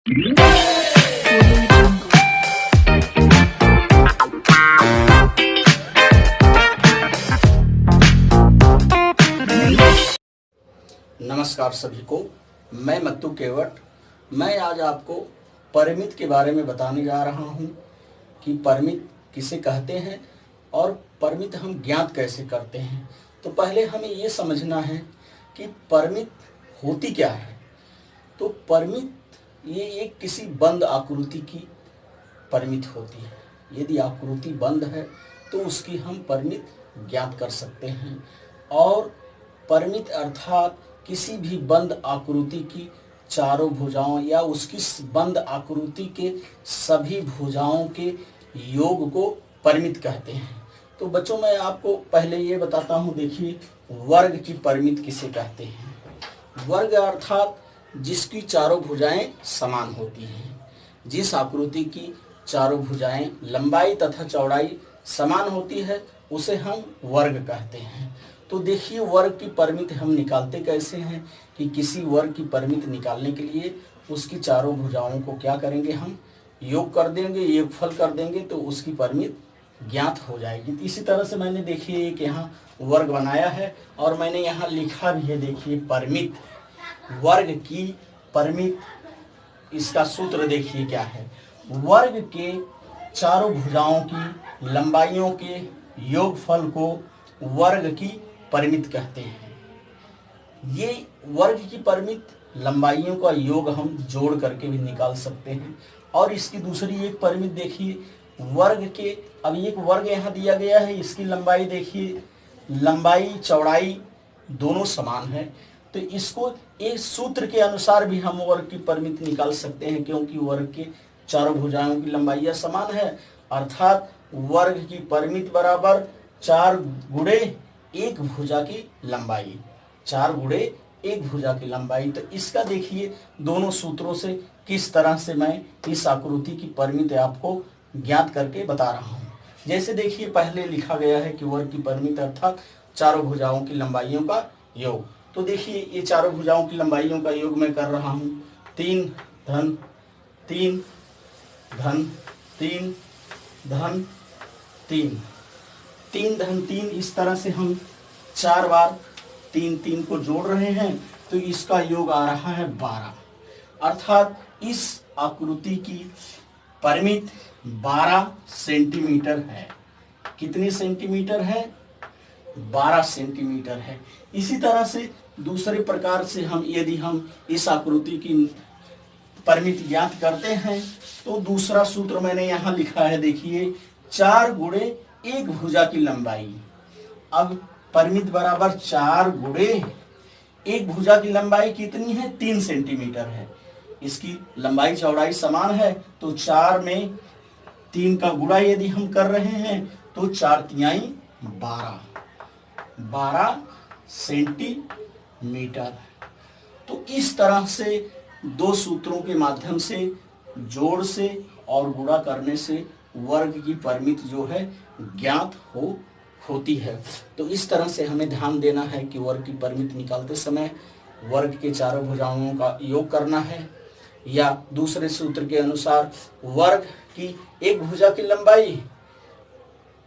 नमस्कार सभी को, मैं मत्तू केवट। मैं आज आपको परिमित के बारे में बताने जा रहा हूं कि परिमित किसे कहते हैं और परिमित हम ज्ञात कैसे करते हैं। तो पहले हमें ये समझना है कि परिमित होती क्या है। तो परिमित ये एक किसी बंद आकृति की परिमित होती है। यदि आकृति बंद है तो उसकी हम परिमित ज्ञात कर सकते हैं। और परिमित अर्थात किसी भी बंद आकृति की चारों भुजाओं या उसकी बंद आकृति के सभी भुजाओं के योग को परिमित कहते हैं। तो बच्चों, मैं आपको पहले ये बताता हूँ। देखिए, वर्ग की परिमित किसे कहते हैं। वर्ग अर्थात जिसकी चारों भुजाएं समान होती हैं। जिस आकृति की चारों भुजाएं लंबाई तथा चौड़ाई समान होती है उसे हम वर्ग कहते हैं। तो देखिए, वर्ग की परिमित हम निकालते कैसे हैं कि किसी वर्ग की परिमित निकालने के लिए उसकी चारों भुजाओं को क्या करेंगे, हम योग कर देंगे, योगफल कर देंगे तो उसकी परिमित ज्ञात हो जाएगी। तो इसी तरह से मैंने देखिए एक यहाँ वर्ग बनाया है और मैंने यहाँ लिखा भी है। देखिए, परिमित, वर्ग की परिमित, इसका सूत्र देखिए क्या है। वर्ग के चारों भुजाओं की लंबाइयों के योगफल को वर्ग की परिमित कहते हैं। ये वर्ग की परिमित लंबाइयों का योग हम जोड़ करके भी निकाल सकते हैं। और इसकी दूसरी एक परिमित देखिए, वर्ग के, अब एक वर्ग यहाँ दिया गया है, इसकी लंबाई देखिए, लंबाई चौड़ाई दोनों समान है। तो इसको एक सूत्र के अनुसार भी हम वर्ग की परिमित निकाल सकते हैं, क्योंकि वर्ग के चारों भुजाओं की लंबाइयाँ समान है। अर्थात वर्ग की परिमित बराबर 4 गुणे 1 भुजा की लंबाई, 4 गुणे 1 भुजा की लंबाई। तो इसका देखिए दोनों सूत्रों से किस तरह से मैं इस आकृति की परिमित आपको ज्ञात करके बता रहा हूँ। जैसे देखिए, पहले लिखा गया है कि वर्ग की परिमित अर्थात चारों भुजाओं की लंबाइयों का योग। तो देखिए, ये चारों भुजाओं की लंबाइयों का योग मैं कर रहा हूँ। 3 धन 3 धन 3 धन 3, 3 धन 3, इस तरह से हम 4 बार 3 3 को जोड़ रहे हैं। तो इसका योग आ रहा है 12। अर्थात इस आकृति की परिमित 12 सेंटीमीटर है। कितनी सेंटीमीटर है? 12 सेंटीमीटर है। इसी तरह से दूसरे प्रकार से यदि हम इस आकृति की परिमित ज्ञात करते हैं तो दूसरा सूत्र मैंने यहाँ लिखा है। देखिए, 4 गुणे 1 भुजा की लंबाई। अब परिमित बराबर 4 गुणे 1 भुजा की लंबाई कितनी है? 3 सेंटीमीटर है। इसकी लंबाई चौड़ाई समान है, तो 4 में 3 का गुणा यदि हम कर रहे हैं तो 4 तिहाई 12 सेंटीमीटर। तो इस तरह से दो सूत्रों के माध्यम से, जोड़ से और गुणा करने से वर्ग की परिमित जो है ज्ञात होती है। तो इस तरह से हमें ध्यान देना है कि वर्ग की परिमित निकालते समय वर्ग के चारों भुजाओं का योग करना है, या दूसरे सूत्र के अनुसार वर्ग की 1 भुजा की लंबाई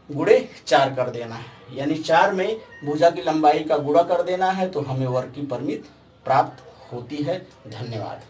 गुणे 4 कर देना है। यानी 4 में भुजा की लंबाई का गुणा कर देना है तो हमें वर्ग की परिमित प्राप्त होती है। धन्यवाद।